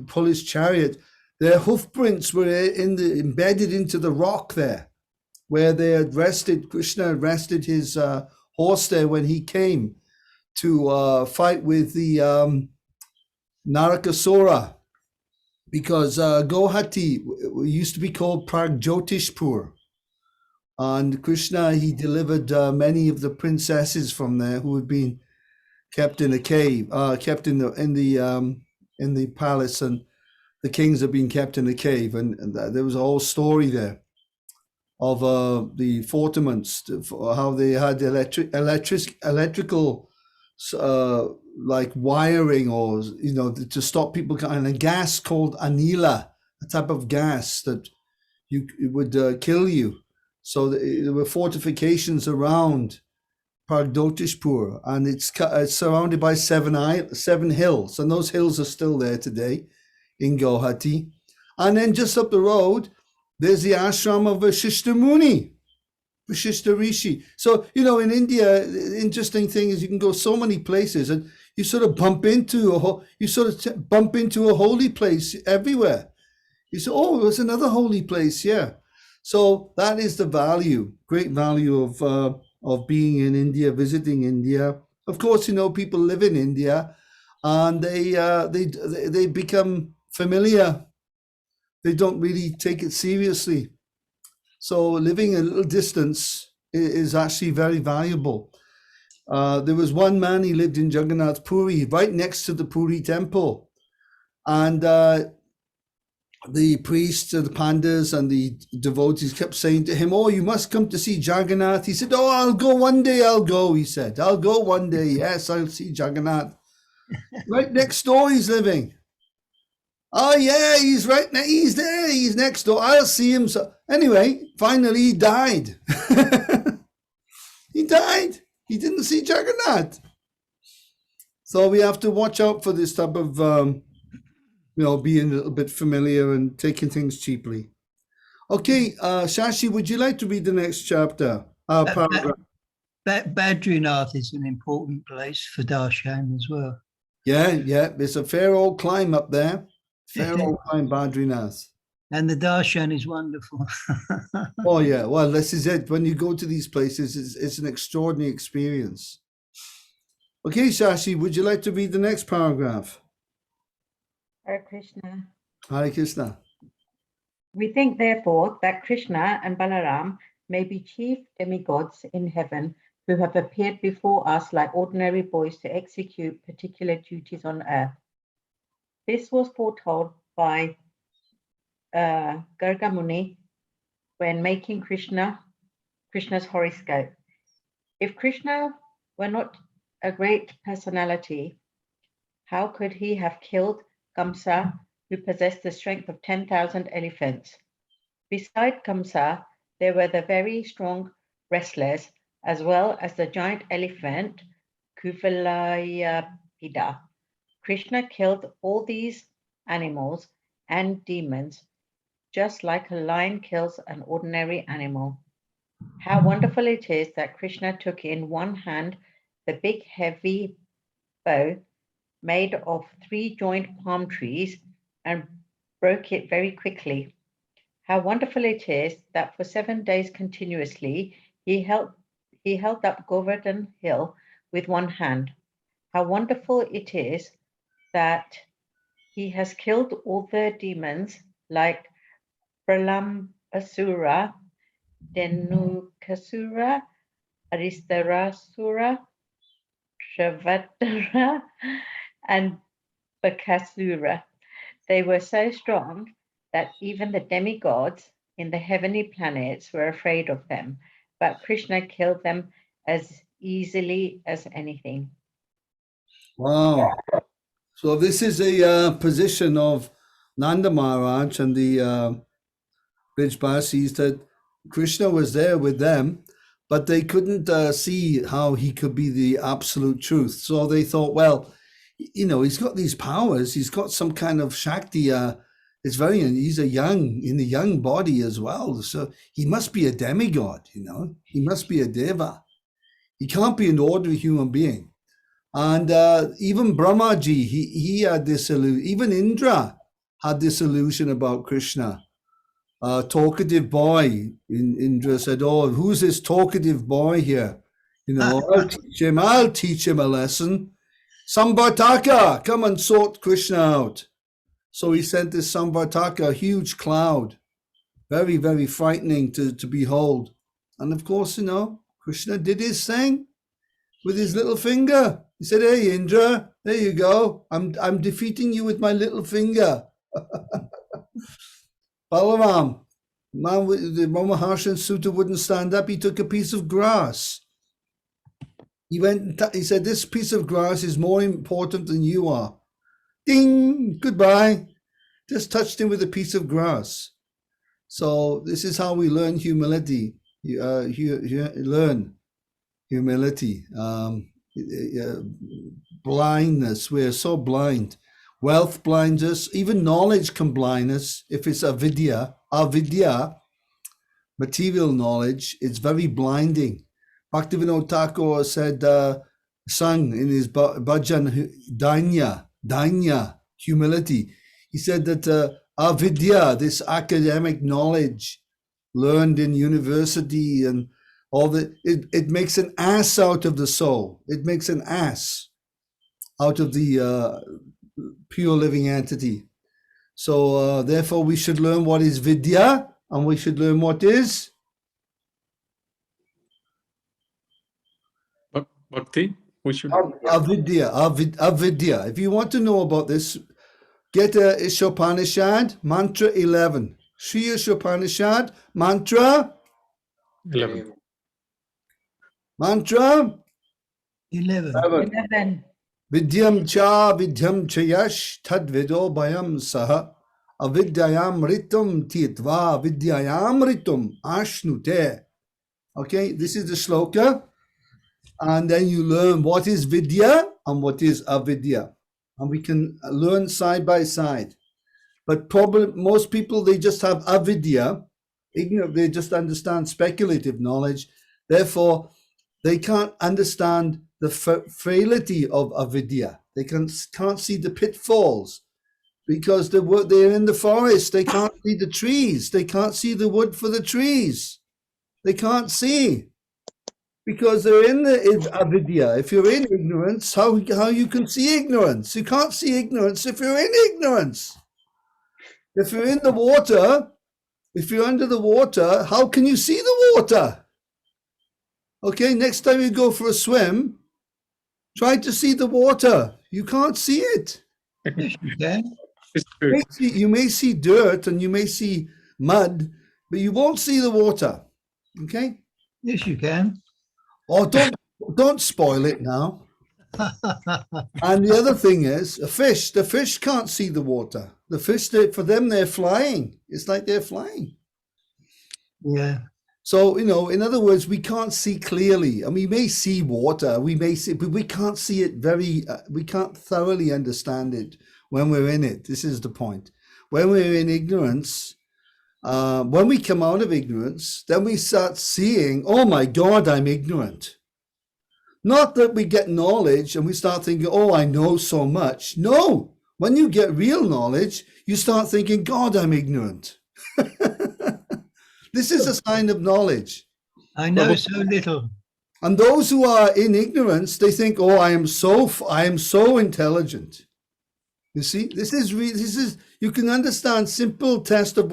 pull his chariot. Their hoof prints were embedded into the rock there, where they had rested. Krishna had rested his horse there when he came to fight with the Narakasura, because Guwahati used to be called Pragjotishpur. And Krishna, he delivered many of the princesses from there who had been kept in a cave, kept in the palace, and the kings had been kept in a cave. And there was a whole story there of the fortiments, how they had electrical like wiring, or to stop people, and a gas called anila, a type of gas that it would kill you. So there were fortifications around Pragjotishpur, and it's surrounded by seven hills, and those hills are still there today in Guwahati. And then just up the road, there's the ashram of Vashishta Muni, Vashishta Rishi. So, in India, the interesting thing is you can go so many places, and you sort of bump into a holy place everywhere. You say, oh, there's another holy place, yeah. So that is the value, great value of being in India, visiting India. Of course, people live in India, and they become familiar. They don't really take it seriously. So living a little distance is actually very valuable. There was one man, he lived in Jagannath Puri, right next to the Puri temple. And the priests, the pandas, and the devotees kept saying to him, oh, you must come to see Jagannath. He said, oh, I'll go one day, I'll go, he said. I'll go one day, yes, I'll see Jagannath. Right next door he's living. Oh, yeah, he's right now, he's there, he's next door, I'll see him. So anyway, finally he died. He died. He didn't see Jagannath. So we have to watch out for this type of being a little bit familiar and taking things cheaply. Okay, Shashi, would you like to read the next chapter? Paragraph? Badrinath is an important place for darshan as well. Yeah, there's a fair old climb up there. Fair old climb, Badrinath. And the darshan is wonderful. Oh, yeah, well, this is it. When you go to these places, it's an extraordinary experience. Okay, Shashi, would you like to read the next paragraph? Hare Krishna. Hare Krishna. We think, therefore, that Krishna and Balaram may be chief demigods in heaven who have appeared before us like ordinary boys to execute particular duties on earth. This was foretold by Garga Muni when making Krishna's horoscope. If Krishna were not a great personality, how could he have killed Kamsa, who possessed the strength of 10,000 elephants? Beside Kamsa, there were the very strong wrestlers, as well as the giant elephant Kuvalayapida. Krishna killed all these animals and demons, just like a lion kills an ordinary animal. How wonderful it is that Krishna took in one hand the big heavy bow made of 3 joint palm trees and broke it very quickly. How wonderful it is that for 7 days continuously he held up Govardhan Hill with one hand. How wonderful it is that he has killed all the demons like Pralambasura, Dhenukasura, Aristarasura, Shavadara, and Bakasura. They were so strong that even the demigods in the heavenly planets were afraid of them, but Krishna killed them as easily as anything. Wow. So this is a position of Nanda Maharaj and the Brijbasis, that Krishna was there with them, but they couldn't see how he could be the absolute truth. So they thought, well, he's got these powers. He's got some kind of Shakti. He's a young body as well. So he must be a demigod, He must be a deva. He can't be an ordinary human being. And even Brahmaji, he had this illusion. Even Indra had this illusion about Krishna. Talkative boy. Indra said, oh, who's this talkative boy here? I'll teach him a lesson. Samvartaka, come and sort Krishna out. So he sent this Samvartaka, a huge cloud, very, very frightening to behold. And of course, you know, Krishna did his thing with his little finger. He said, hey, Indra, there you go. I'm defeating you with my little finger. Balaram, man, the Maharshan Sutta wouldn't stand up. He took a piece of grass. He went. He said, "This piece of grass is more important than you are." Ding. Goodbye. Just touched him with a piece of grass. So this is how we learn humility. Learn humility. Blindness. We're so blind. Wealth blinds us. Even knowledge can blind us. If it's avidya, material knowledge, it's very blinding. Bhaktivinoda Thakur said, sung in his bhajan, danya, humility. He said that avidya, this academic knowledge learned in university and all that, it makes an ass out of the soul. It makes an ass out of the pure living entity. So therefore we should learn what is vidya, and we should learn what is Bhakti. We should. Avidya. If you want to know about this, get Ishopanishad, Mantra 11. Sri Ishopanishad, Mantra 11. Mantra 11. 11. Vidyam chayash tadvido bayam saha avidyayam ritum titva vidyayam ritum ashnute. Okay, this is the shloka. And then you learn what is vidya and what is avidya. And we can learn side by side. But probably most people, they just have avidya, ignorant, they just understand speculative knowledge. Therefore, they can't understand the frailty of avidya. They can't see the pitfalls because they're in the forest. They can't see the trees. They can't see the wood for the trees. They can't see. Because they're in the avidya. If you're in ignorance, how you can see ignorance? You can't see ignorance if you're in ignorance. If you're in the water, if you're under the water, how can you see the water? Okay, next time you go for a swim, try to see the water. You can't see it. Yes, you can. It's true. You may see dirt and you may see mud, but you won't see the water. Okay? Yes, you can. Oh, don't spoil it now. And the other thing is a fish. The fish can't see the water. The fish, for them, they're flying. It's like they're flying. Yeah. So, you know, in other words, we can't see clearly. And we may see water, but we can't see it we can't thoroughly understand it when we're in it. This is the point. When we're in ignorance, when we come out of ignorance, then we start seeing, oh my God, I'm ignorant. Not that we get knowledge and we start thinking, oh, I know so much. No, when you get real knowledge, you start thinking, God, I'm ignorant. This is a sign of knowledge. I know so little. And those who are in ignorance, they think, oh, I am so intelligent. You see, this is you can understand simple test of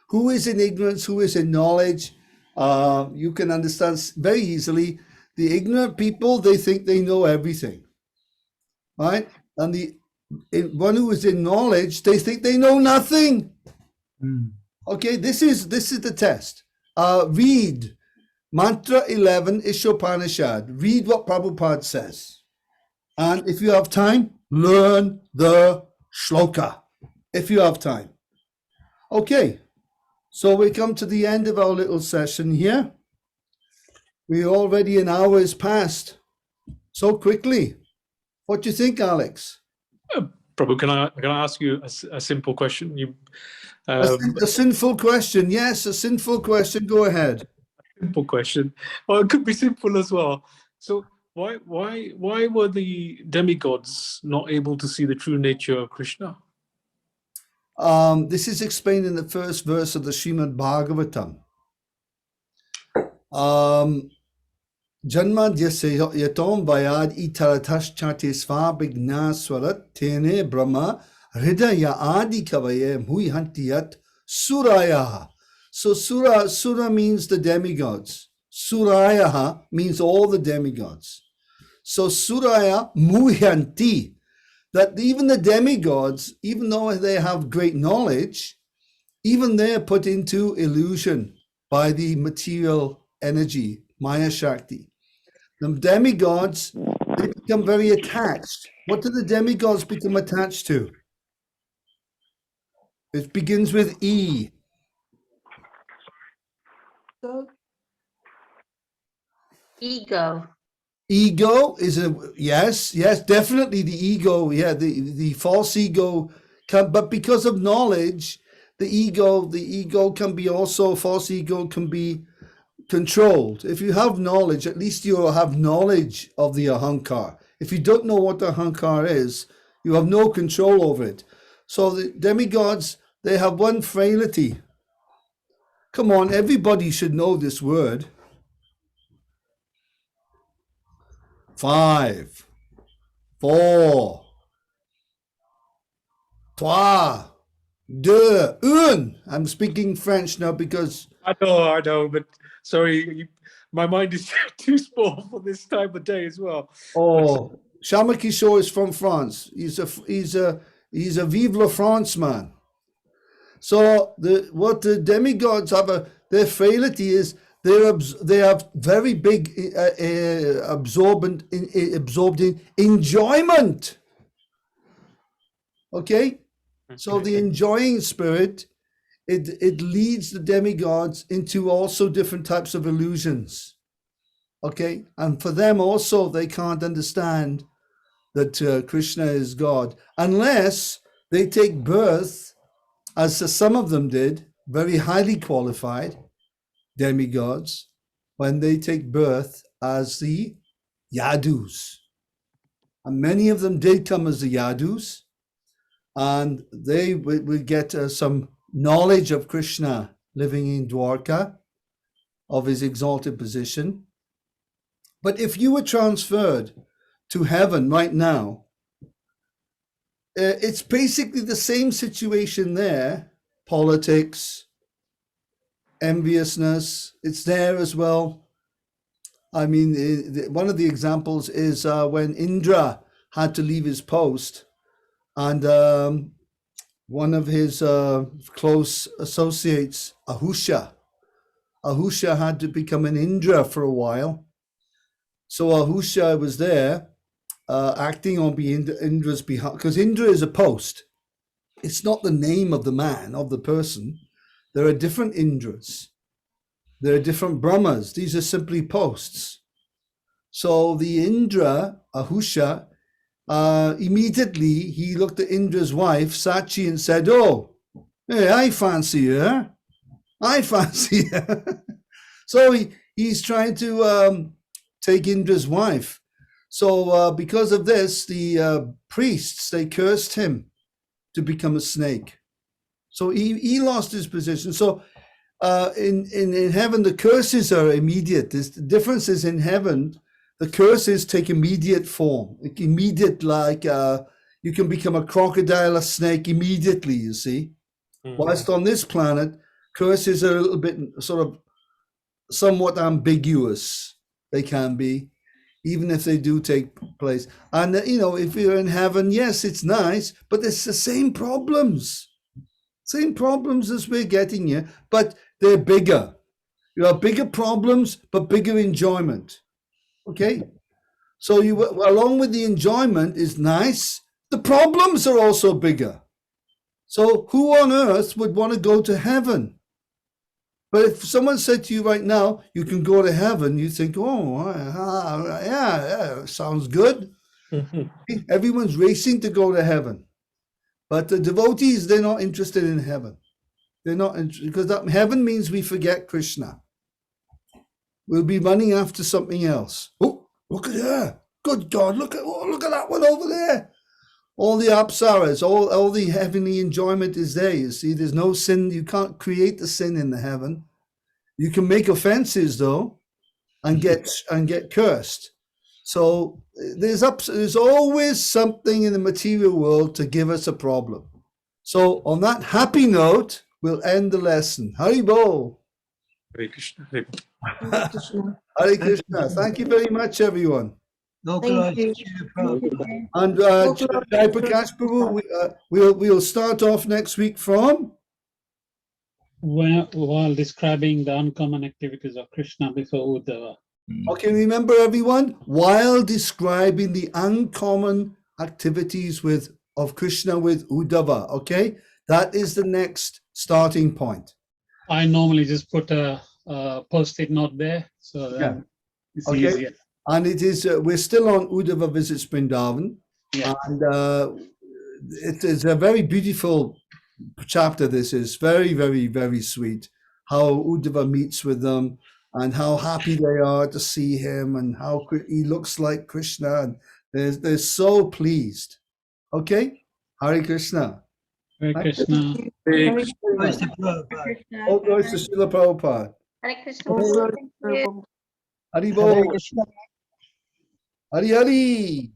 who is in ignorance, who is in knowledge. You can understand very easily. The ignorant people, they think they know everything, right? And the one who is in knowledge, they think they know nothing. Okay, this is the test. Read Mantra 11 Ishopanishad. Read what Prabhupada says. And if you have time, learn the shloka. If you have time. Okay, so we come to the end of our little session here. We're already an hour has passed so quickly. What do you think, Alex? Prabhu, can I ask you a simple question? A sinful question. Yes, a sinful question. Go ahead. Simple question. Well, it could be simple as well. So why were the demigods not able to see the true nature of Krishna? This is explained in the first verse of the Srimad Bhagavatam. Janma Dyase Yatom Vayad Itaratash Chate Svabigna Swarat Tene Brahma Hridaya Adi Kavaye Mui Hantiyat Surayaha. So Sura means the demigods. Surayaha means all the demigods. So Suraya Muhyanti, that even the demigods, even though they have great knowledge, even they're put into illusion by the material energy, Maya Shakti. The demigods, they become very attached. What do the demigods become attached to? It begins with E. So, Ego. Ego is yes, definitely the ego. Yeah, the false ego but because of knowledge, the ego can be also, false ego can be controlled. If you have knowledge, at least you have knowledge of the ahankar. If you don't know what the ahankar is, you have no control over it. So the demigods, they have one frailty. Come on, everybody should know this word. 5, 4, 3, 2, 1. I'm speaking French now because I know, but sorry, my mind is too small for this time of day as well. oh, Shamakishore is from France. He's a Vive la France man. So what the demigods have their frailty is they have very big absorbed in enjoyment. Okay, so the enjoying spirit, it leads the demigods into also different types of illusions. Okay, and for them also, they can't understand that Krishna is God unless they take birth, as some of them did, very highly qualified demigods, when they take birth as the Yadus. And many of them did come as the Yadus, and they would get some knowledge of Krishna living in Dwarka, of his exalted position. But if you were transferred to heaven right now, it's basically the same situation there. Politics, enviousness, it's there as well. I mean, one of the examples is when Indra had to leave his post, and one of his close associates, Ahusha had to become an Indra for a while. So Ahusha was there acting on Indra's behalf, because Indra is a post. It's not the name of the man, of the person. There are different Indras. There are different Brahmas. These are simply posts. So the Indra, Ahusha, immediately he looked at Indra's wife, Sachi, and said, "Oh, hey, I fancy her. I fancy her." So he's trying to take Indra's wife. So because of this, the priests, they cursed him to become a snake. So he lost his position. So in heaven, the curses are immediate. The difference is in heaven, the curses take immediate form. Immediate, like you can become a crocodile, a snake immediately, you see. Mm-hmm. Whilst on this planet, curses are a little bit sort of somewhat ambiguous. They can be, even if they do take place. And, if you're in heaven, yes, it's nice, but it's the same problems. Same problems as we're getting here, but they're bigger. You have bigger problems, but bigger enjoyment. Okay? So along with the enjoyment is nice, the problems are also bigger. So who on earth would want to go to heaven? But if someone said to you right now, you can go to heaven, you think, oh, yeah, sounds good. Everyone's racing to go to heaven. But the devotees, they're not interested in heaven. They're not interested, because heaven means we forget Krishna. We'll be running after something else. Oh, look at her. Good God, look at that one over there. All the apsaras, all the heavenly enjoyment is there, you see. There's no sin. You can't create the sin in the heaven. You can make offenses, though. and get cursed. So there's always something in the material world to give us a problem. So on that happy note, we'll end the lesson. Haribo. Hare Krishna. Hare Krishna. Hare Krishna. Hare Krishna. Thank you very much, everyone. Localized you. Srila Prabhupada. And Gopala Jai Krishna. Prakash Prabhu, we'll start off next week from. While describing the uncommon activities of Krishna before Uddhava. Okay, remember everyone, while describing the uncommon activities of Krishna with Uddhava, okay? That is the next starting point. I normally just put a post-it note there, so then it's Okay. easier. And it is, we're still on Uddhava Visits Vrindavan. Yeah. And it is a very beautiful chapter. This is very, very, very sweet. How Uddhava meets with them and how happy they are to see him and how he looks like Krishna. And they're so pleased. Okay? Hare Krishna. Hare Krishna. Hare Hare Praise to Prabhupada. All goes to Srila Prabhupada. Hare Krishna. Gopala Thank you. Krishna. Haribo. Hare Krishna. Hari Hari.